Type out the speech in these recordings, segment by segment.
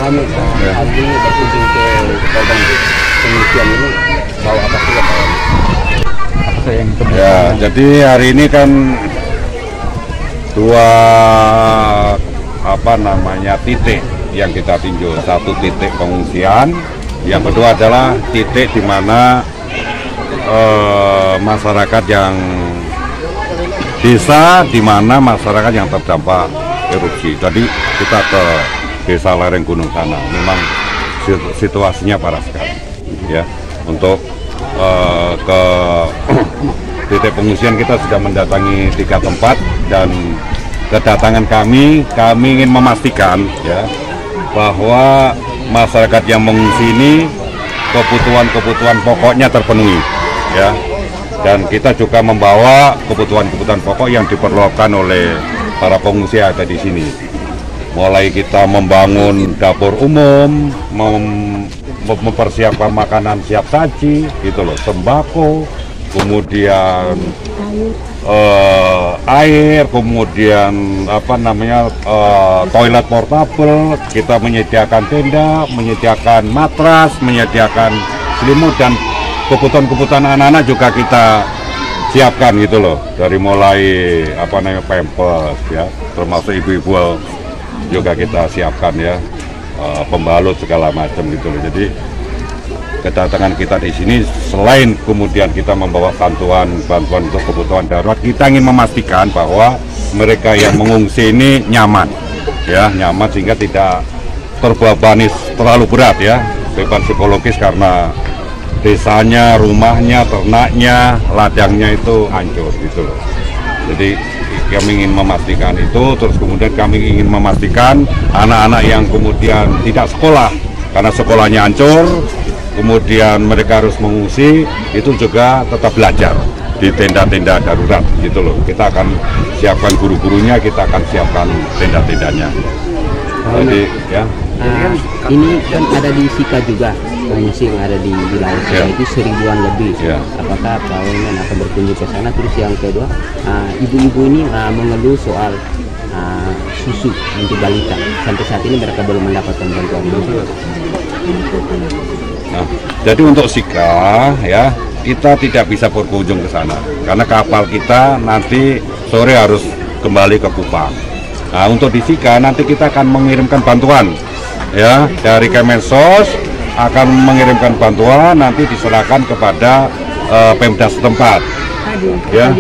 kami hari ini berkunjung ke korban pengungsian ini, bawa apa sih Pak? Ya, jadi hari ini kan dua titik yang kita tinjau. Satu titik pengungsian, yang kedua adalah titik di mana masyarakat yang desa, di mana masyarakat yang terdampak erupsi. Tadi kita ke desa lereng gunung sana, memang situasinya parah sekali. Ya, untuk ke titik pengungsian kita sudah mendatangi 3 tempat, dan kedatangan kami ingin memastikan ya bahwa masyarakat yang mengungsi ini kebutuhan pokoknya terpenuhi ya, dan kita juga membawa kebutuhan pokok yang diperlukan oleh para pengungsi yang ada di sini. Mulai kita membangun dapur umum, mempersiapkan makanan siap saji gitu loh, sembako, kemudian air, kemudian toilet portable, kita menyediakan tenda, menyediakan matras, menyediakan selimut, dan kebutuhan anak-anak juga kita siapkan gitu loh, dari mulai pampers ya, termasuk ibu-ibu juga kita siapkan ya, pembalut segala macam gitu loh. Jadi kedatangan kita di sini selain kemudian kita membawa bantuan untuk kebutuhan darurat, kita ingin memastikan bahwa mereka yang mengungsi ini nyaman ya, sehingga tidak terbebani terlalu berat ya, beban psikologis karena desanya, rumahnya, ternaknya, ladangnya itu hancur gitu loh. Jadi kami ingin memastikan itu, terus kemudian kami ingin memastikan anak-anak yang kemudian tidak sekolah karena sekolahnya hancur, kemudian mereka harus mengungsi, itu juga tetap belajar di tenda-tenda darurat gitu loh. Kita akan siapkan guru-gurunya, kita akan siapkan tenda-tendanya. Jadi ya. Ini kan ada di Sika juga, pengungsi yang ada di wilayah Sika itu 1000-an lebih. Apakah Pak Wamen akan berkunjung ke sana? Terus yang kedua, ibu-ibu ini mengeluh soal susu untuk balita. Sampai saat ini mereka belum mendapatkan bantuan itu. Nah, jadi untuk Sika ya, kita tidak bisa berkunjung ke sana karena kapal kita nanti sore harus kembali ke Kupang. Nah, untuk di Sika nanti kita akan mengirimkan bantuan ya, dari Kemensos akan mengirimkan bantuan, nanti diserahkan kepada Pemda setempat. Ya.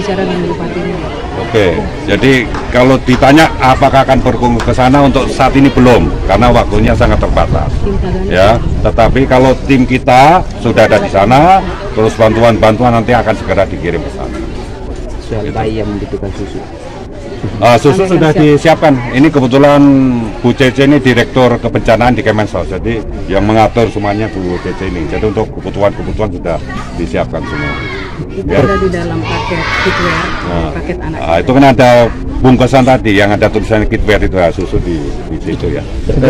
Oke, jadi kalau ditanya apakah akan berkunjung ke sana, untuk saat ini belum, karena waktunya sangat terbatas. Ya, tetapi kalau tim kita sudah ada di sana, terus bantuan nanti akan segera dikirim ke sana. Soal bayi yang membutuhkan susu. Susu sudah disiapkan. Ini kebetulan Bu Cece ini Direktur Kebencanaan di Kemensos, jadi yang mengatur semuanya Bu Cece ini. Jadi untuk kebutuhan sudah disiapkan semua. Itu ada di dalam paket kitwear, paket anak. Itu kan ada bungkusan tadi yang ada tulisan kitwear itu ya, susu di situ ya.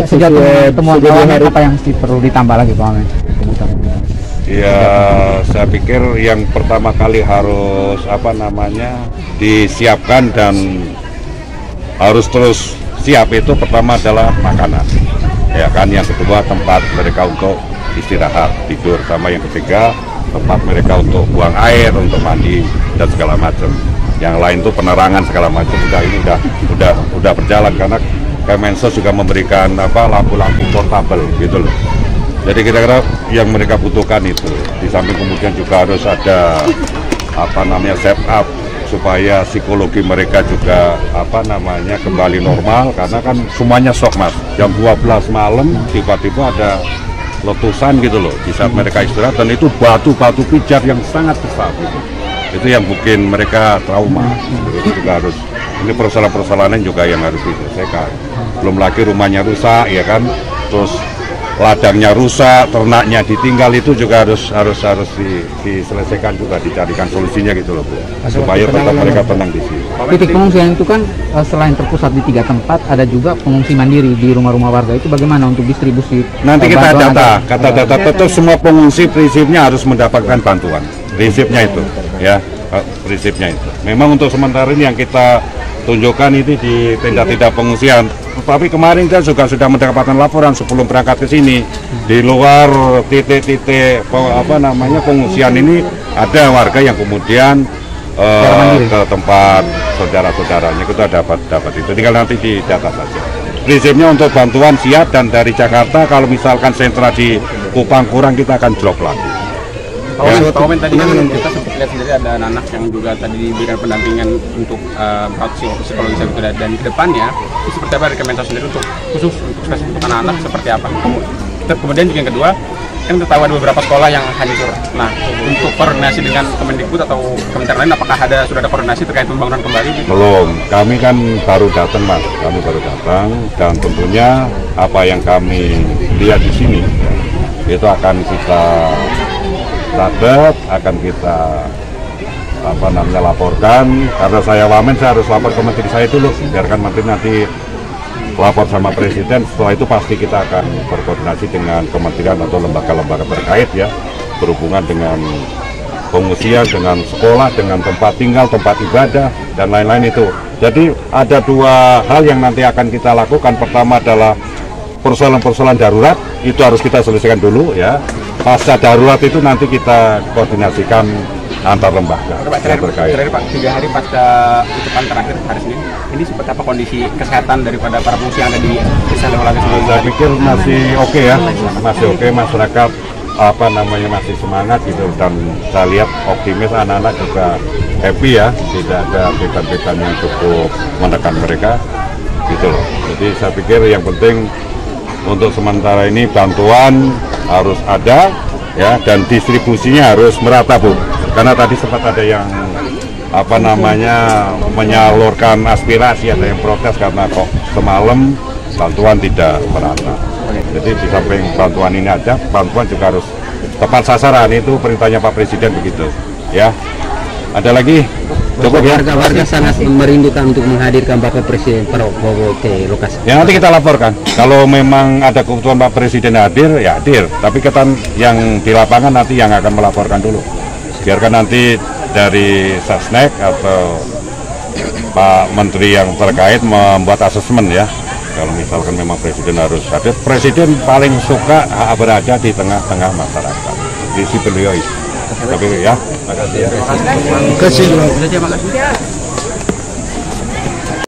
Sejak temuan apa yang perlu ditambah lagi Pak Wamen? Ya, saya pikir yang pertama kali harus disiapkan dan harus terus siap itu pertama adalah makanan, ya kan. Yang kedua tempat mereka untuk istirahat tidur, sama yang ketiga tempat mereka untuk buang air, untuk mandi dan segala macam. Yang lain tuh penerangan segala macam udah berjalan karena Kemensos juga memberikan lampu-lampu portable gitu loh. Jadi kira-kira yang mereka butuhkan itu. Di samping kemudian juga harus ada setup supaya psikologi mereka juga kembali normal, karena kan semuanya shock Mas. Jam 12 malam tiba-tiba ada letusan gitu loh di saat mereka istirahat, dan itu batu-batu pijar yang sangat besar gitu. Itu yang bikin mereka trauma. Itu juga harus, ini persoalan-persoalan juga yang harus diselesaikan. Belum lagi rumahnya rusak ya kan, terus ladangnya rusak, ternaknya ditinggal, itu juga harus diselesaikan juga, dicarikan solusinya gitu loh Bu, supaya tetap mereka tenang di sini. Titik pengungsian itu kan selain terpusat di 3 tempat, ada juga pengungsi mandiri di rumah-rumah warga. Itu bagaimana untuk distribusi? Nanti kita data tetap semua pengungsi prinsipnya harus mendapatkan bantuan, prinsipnya itu ya, prinsipnya itu. Memang untuk sementara ini yang kita tunjukkan itu di tenda-tenda pengungsian Tapi kemarin saya juga sudah mendapatkan laporan sebelum berangkat ke sini, di luar titik-titik pengungsian ini ada warga yang kemudian ke tempat saudara-saudaranya kita dapat itu, tinggal nanti didata saja. Prinsipnya untuk bantuan siap, dan dari Jakarta kalau misalkan sentra di Kupang kurang kita akan drop lagi. Pak Wamen, tadi kan kita sempat lihat sendiri ada anak yang juga tadi diberikan pendampingan untuk psikologis gitu, dan ke depannya itu seperti apa rekomendasi sendiri untuk khusus untuk spesifik untuk anak-anak seperti apa? Kemudian juga yang kedua, kan kita tahu ada beberapa sekolah yang hancur. Nah, untuk koordinasi dengan Kemendikbud atau kementerian lain, apakah sudah ada koordinasi terkait pembangunan kembali? Gitu? Belum, kami kan baru datang Mas, kami baru datang, dan tentunya apa yang kami lihat di sini itu akan kita catat, akan kita laporkan. Karena saya Wamen, saya harus lapor ke menteri saya dulu, biarkan menteri nanti lapor sama presiden. Setelah itu pasti kita akan berkoordinasi dengan kementerian atau lembaga-lembaga terkait ya, berhubungan dengan pengungsian, dengan sekolah, dengan tempat tinggal, tempat ibadah, dan lain-lain itu. Jadi ada dua hal yang nanti akan kita lakukan. Pertama adalah persoalan-persoalan darurat, itu harus kita selesaikan dulu ya. Pasca darurat itu nanti kita koordinasikan antar lembaga yang terkait. Terakhir Pak, 3 hari pasca tutupan terakhir hari Senin, ini seperti apa kondisi kesehatan daripada para pengungsi yang ada di desa Lewalaga sendiri? Saya pikir masih oke ya, masih oke, masyarakat masih semangat gitu, dan saya lihat optimis, anak-anak juga happy ya, tidak ada beban-beban yang cukup menekan mereka gitu loh. Jadi saya pikir yang penting untuk sementara ini bantuan harus ada ya, dan distribusinya harus merata Bu, karena tadi sempat ada yang menyalurkan aspirasi, ada yang protes karena kok semalam bantuan tidak merata. Jadi di samping bantuan ini ada, bantuan juga harus tepat sasaran, itu perintahnya Pak Presiden begitu ya. Ada lagi? Cukup ya? Warga sangat merindukan untuk menghadirkan Bapak Presiden Prabowo ke lokasi. Ya nanti kita laporkan. Kalau memang ada kebutuhan Pak Presiden hadir, ya hadir. Tapi kita yang di lapangan nanti yang akan melaporkan dulu. Biarkan nanti dari Sasnek atau Pak Menteri yang terkait membuat asesmen ya. Kalau misalkan memang Presiden harus hadir, Presiden paling suka berada di tengah-tengah masyarakat. Visi beliau itu. Tapi ya, makasih ya. Terima kasih.